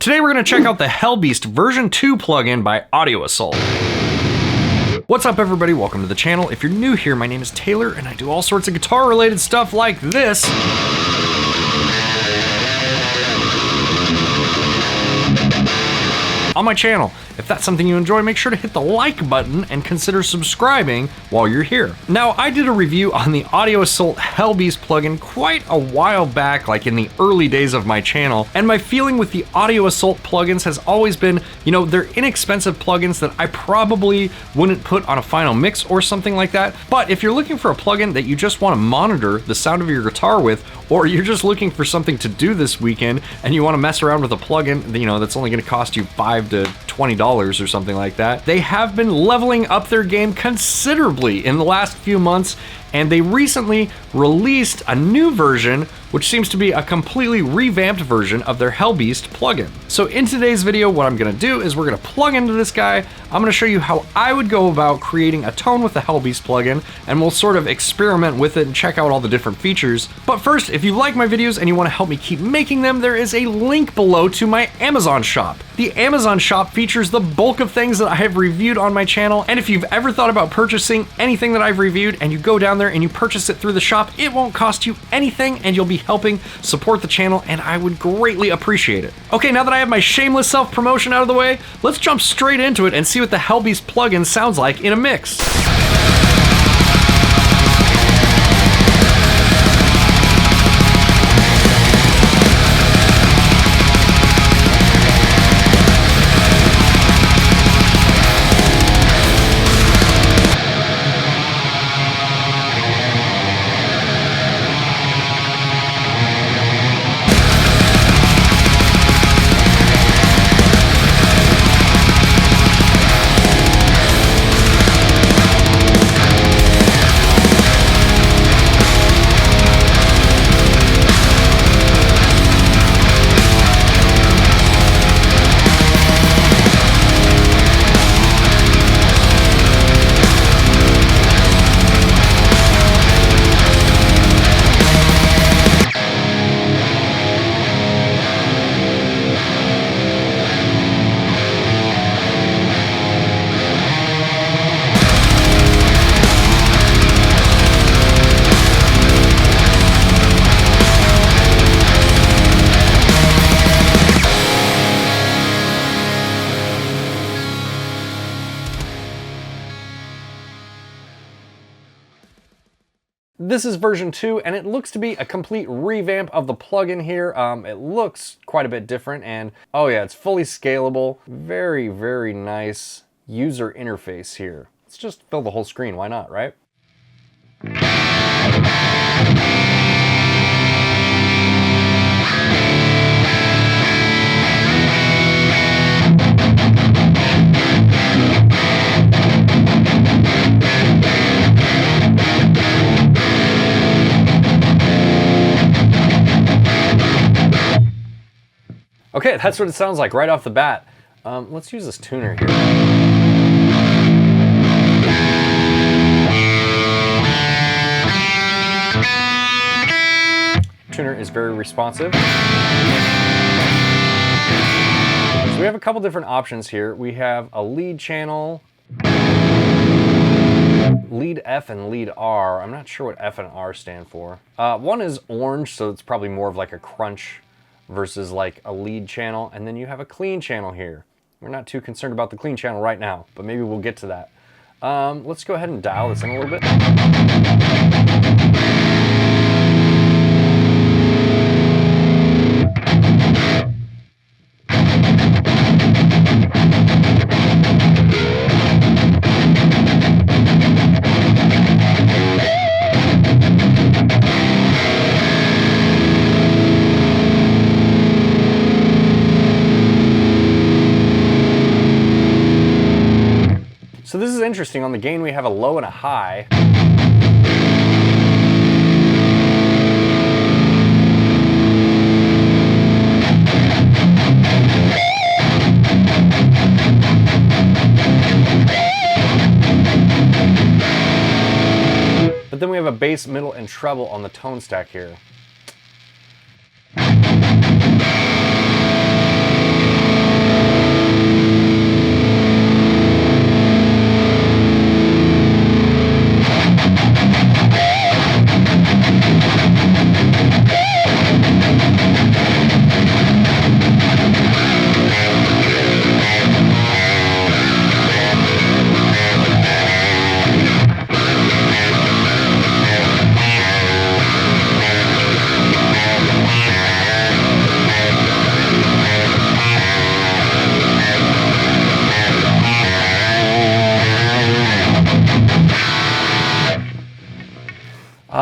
Today we're going to check out the HELLBEAST version 2 plugin by Audio Assault. What's up everybody, welcome to the channel. If you're new here, my name is Taylor and I do all sorts of guitar related stuff like this. On my channel. If that's something you enjoy, make sure to hit the like button and consider subscribing while you're here. Now, I did a review on the Audio Assault HELLBEAST plugin quite a while back, like in the early days of my channel, and my feeling with the Audio Assault plugins has always been, you know, they're inexpensive plugins that I probably wouldn't put on a final mix or something like that, but if you're looking for a plugin that you just want to monitor the sound of your guitar with, or you're just looking for something to do this weekend and you want to mess around with a plugin, you know, that's only going to cost you $5 to $20 or something like that, they have been leveling up their game considerably in the last few months, and they recently released a new version which seems to be a completely revamped version of their HELLBEAST plugin. So in today's video, what I'm gonna do is we're gonna plug into this guy. I'm gonna show you how I would go about creating a tone with the HELLBEAST plugin, and we'll sort of experiment with it and check out all the different features. But first, if you like my videos and you wanna help me keep making them, there is a link below to my Amazon shop. The Amazon shop features the bulk of things that I have reviewed on my channel, and if you've ever thought about purchasing anything that I've reviewed and you go down there and you purchase it through the shop, it won't cost you anything and you'll be helping support the channel, and I would greatly appreciate it. Okay, now that I have my shameless self-promotion out of the way, let's jump straight into it and see what the HELLBEAST plugin sounds like in a mix. This is version 2, and it looks to be a complete revamp of the plugin here. It looks quite a bit different, and oh yeah, it's fully scalable. Very, very nice user interface here. Let's just fill the whole screen, why not, right? Okay, that's what it sounds like right off the bat. Let's use this tuner here. Tuner is very responsive. So we have a couple different options here. We have a lead channel, lead F and lead R. I'm not sure what F and R stand for. One is orange, so it's probably more of like a crunch versus like a lead channel, and then you have a clean channel here. We're not too concerned about the clean channel right now, but maybe we'll get to that. Let's go ahead and dial this in a little bit. So this is interesting. On the gain we have a low and a high. But then we have a bass, middle, and treble on the tone stack here.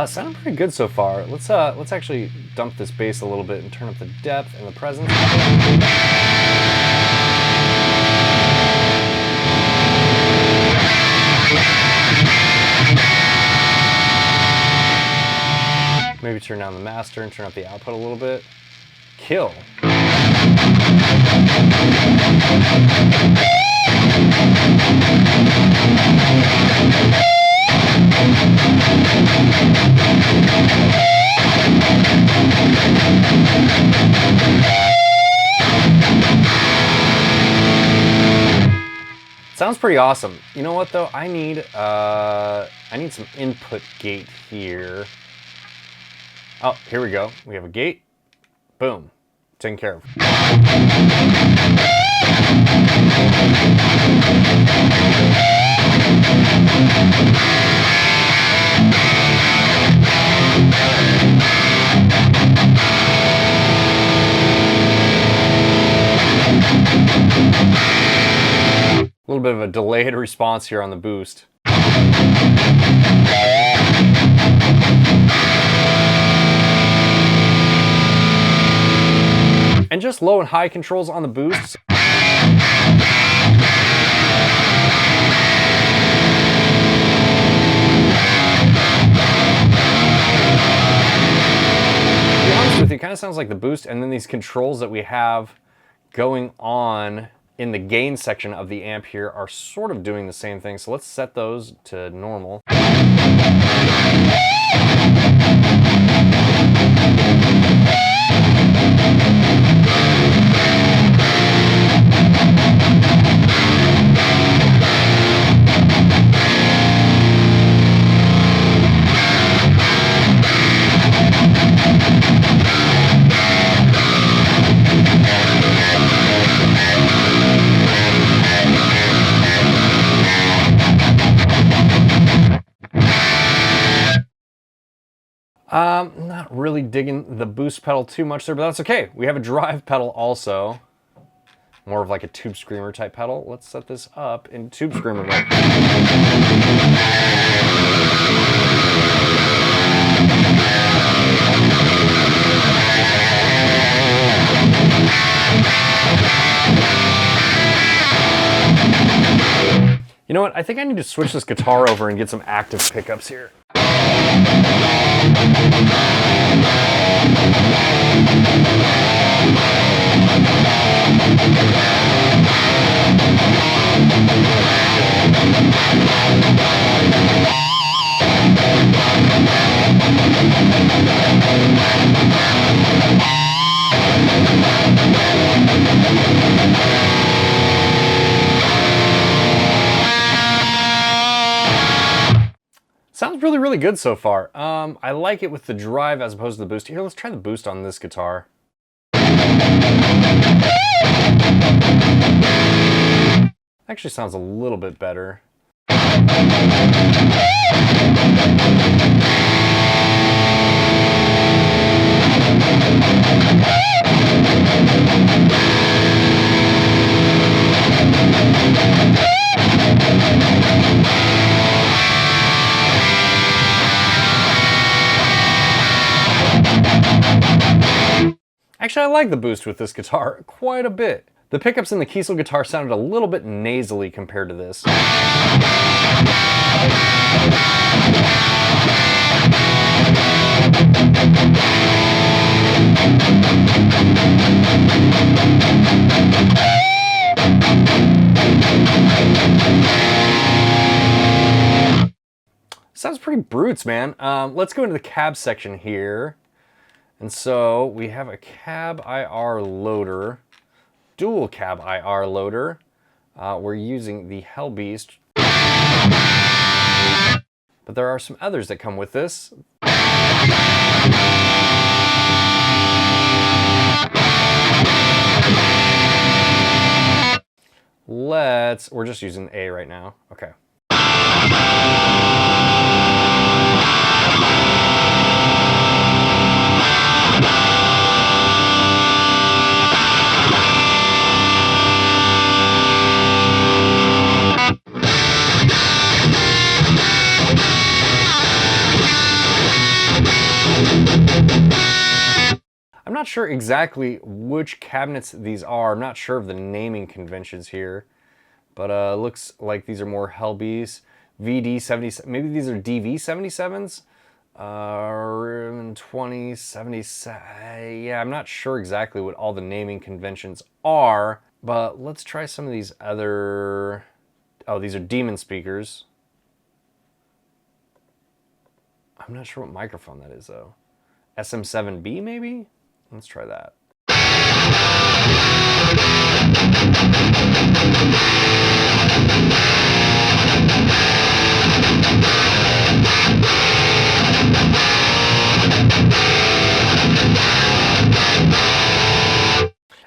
Sounding pretty good so far. Let's actually dump this bass a little bit and turn up the depth and the presence. Maybe turn down the master and turn up the output a little bit. Kill. Sounds pretty awesome. You know what though? I need some input gate here. Oh, here we go. We have a gate. Boom. Taken care of. A little bit of a delayed response here on the boost. And just low and high controls on the boost. To be honest with you, it kind of sounds like the boost and then these controls that we have going on in the gain section of the amp here are sort of doing the same thing. So let's set those to normal. Not really digging the boost pedal too much there, but that's okay. We have a drive pedal also. More of like a tube screamer type pedal. Let's set this up in tube screamer mode. You know what? I think I need to switch this guitar over and get some active pickups here. Sounds really, really good so far. I like it with the drive as opposed to the boost. Here, let's try the boost on this guitar. Actually sounds a little bit better. Actually, I like the boost with this guitar quite a bit. The pickups in the 𝗀𝗀 guitar sounded a little bit nasally compared to this. Sounds pretty brutes, man. Let's go into the cab section here. And so we have a cab IR loader, dual cab IR loader. We're using the HELLBEAST. But there are some others that come with this. We're just using A right now. Okay. not sure exactly which cabinets these are. I'm not sure of the naming conventions here, but looks like these are more HELLBEAST VD77. Maybe these are DV77s. 2077. Yeah, I'm not sure exactly what all the naming conventions are, but let's try some of these other. Oh, these are demon speakers. I'm not sure what microphone that is though. SM7B maybe? Let's try that.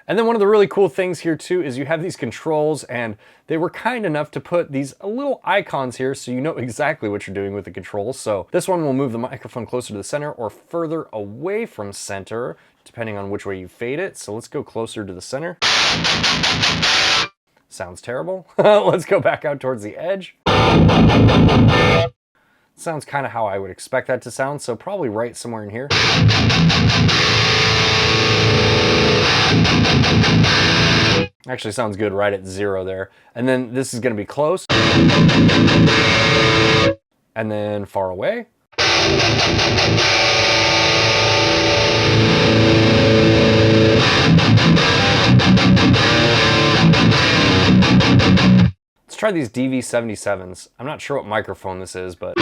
And then one of the really cool things here too is you have these controls, and they were kind enough to put these little icons here so you know exactly what you're doing with the controls. So this one will move the microphone closer to the center or further away from center, depending on which way you fade it. So let's go closer to the center. Sounds terrible. Let's go back out towards the edge. Sounds kind of how I would expect that to sound, so probably right somewhere in here. Actually sounds good right at 0 there. And then this is going to be close. And then far away. Let's try these DV77s. I'm not sure what microphone this is, but...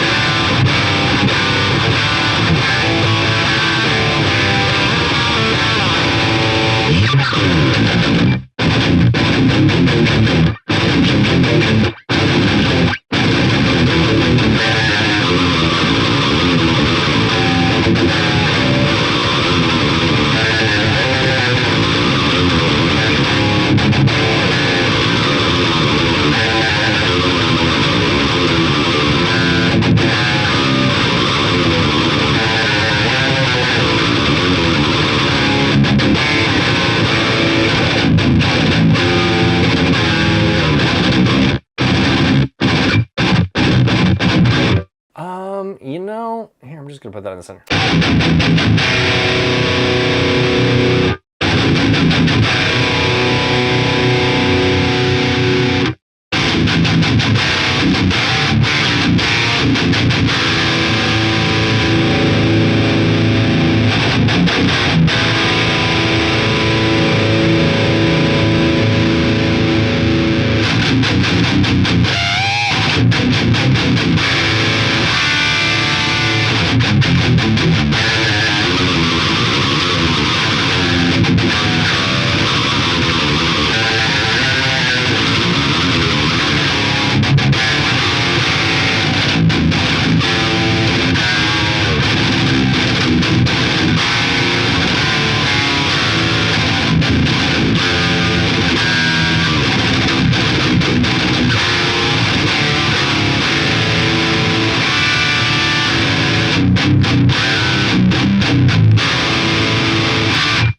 You know, here, I'm just gonna put that in the center.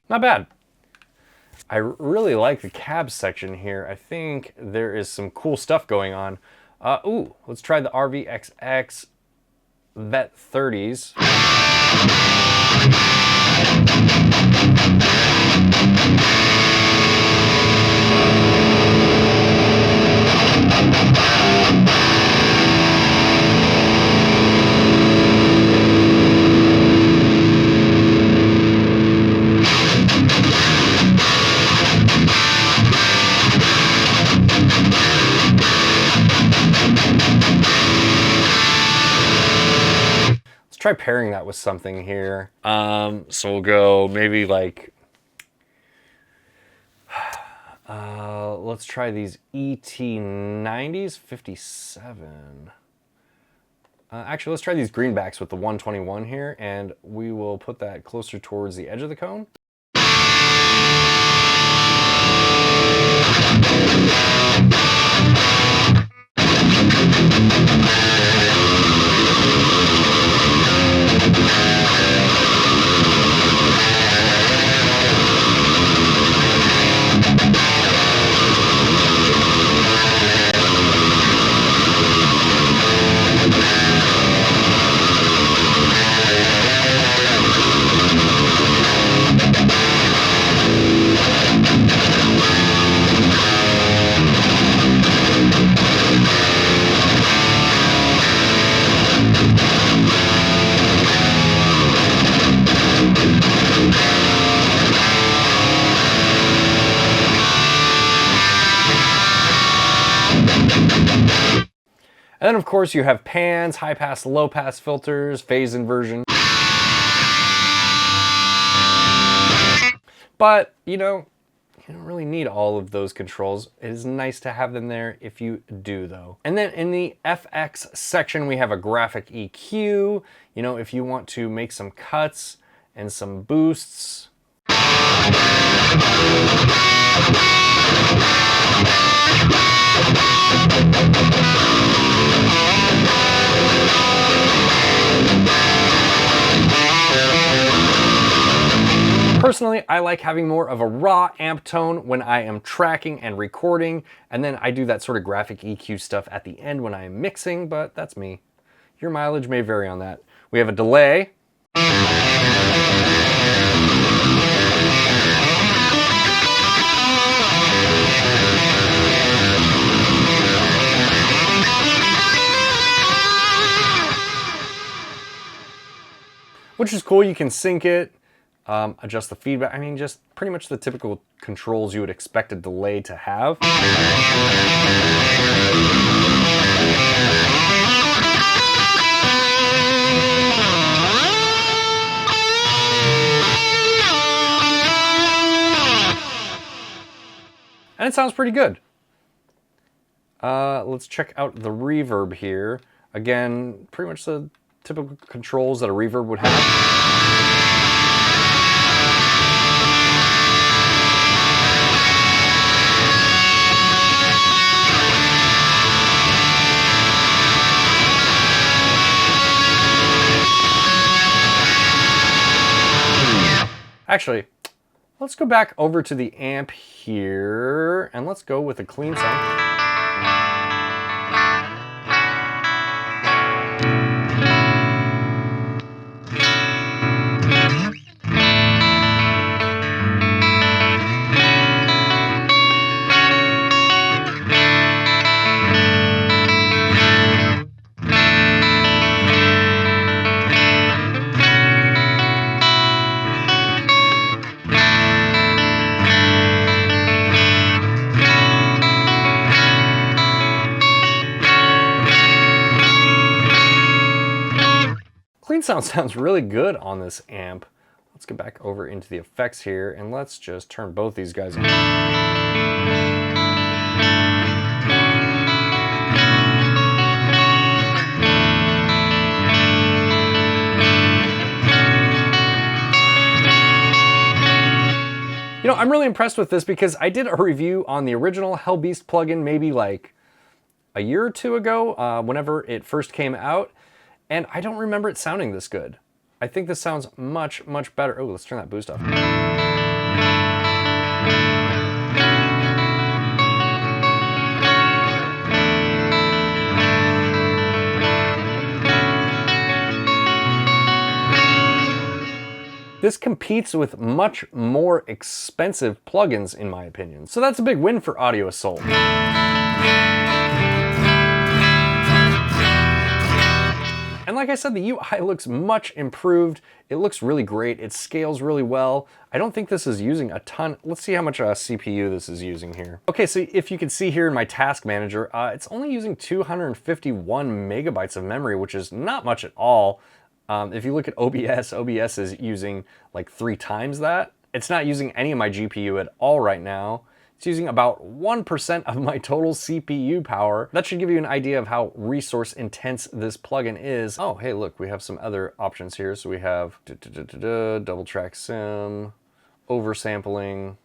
Not bad. I really like the cab section here. I think there is some cool stuff going on. Ooh, let's try the RVXX VET30s. Try pairing that with something here. So we'll go maybe like, let's try these ET90s, 57. Actually, let's try these greenbacks with the 121 here, and we will put that closer towards the edge of the cone. And then of course you have pans, high pass, low pass filters, phase inversion. But, you know, you don't really need all of those controls. It is nice to have them there if you do though. And then in the FX section, we have a graphic EQ. You know, if you want to make some cuts and some boosts. Personally, I like having more of a raw amp tone when I am tracking and recording, and then I do that sort of graphic EQ stuff at the end when I am mixing, but that's me. Your mileage may vary on that. We have a delay. Which is cool, you can sync it. Adjust the feedback. I mean, just pretty much the typical controls you would expect a delay to have. And it sounds pretty good. Let's check out the reverb here. Again, pretty much the typical controls that a reverb would have. Actually, let's go back over to the amp here, and let's go with a clean sound. Clean sound sounds really good on this amp. Let's get back over into the effects here and let's just turn both these guys on. You know, I'm really impressed with this because I did a review on the original HELLBEAST plugin maybe like a year or two ago, whenever it first came out. And I don't remember it sounding this good. I think this sounds much, much better. Oh, let's turn that boost off. This competes with much more expensive plugins, in my opinion. So that's a big win for Audio Assault. And like I said, the UI looks much improved. It looks really great. It scales really well. I don't think this is using a ton. Let's see how much CPU this is using here. Okay, so if you can see here in my task manager, it's only using 251 megabytes of memory, which is not much at all. If you look at OBS is using like 3 times that. It's not using any of my GPU at all right now. It's using about 1% of my total CPU power. That should give you an idea of how resource intense this plugin is. Oh, hey, look, we have some other options here. So we have double track sim, oversampling,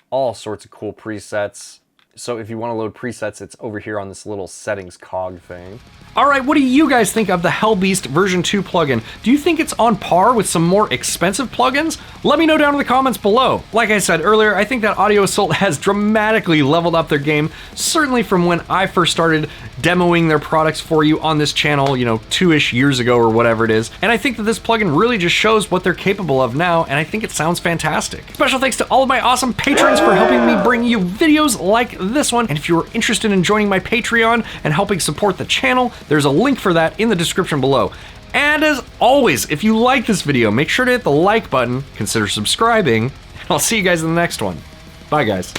all sorts of cool presets. So if you want to load presets, it's over here on this little settings cog thing. All right, what do you guys think of the HELLBEAST version 2 plugin? Do you think it's on par with some more expensive plugins? Let me know down in the comments below. Like I said earlier, I think that Audio Assault has dramatically leveled up their game, certainly from when I first started demoing their products for you on this channel, you know, 2-ish years ago or whatever it is. And I think that this plugin really just shows what they're capable of now, and I think it sounds fantastic. Special thanks to all of my awesome patrons for helping me bring you videos like this one. And if you're interested in joining my Patreon and helping support the channel, there's a link for that in the description below. And as always, if you like this video, make sure to hit the like button, consider subscribing, and I'll see you guys in the next one. Bye, guys.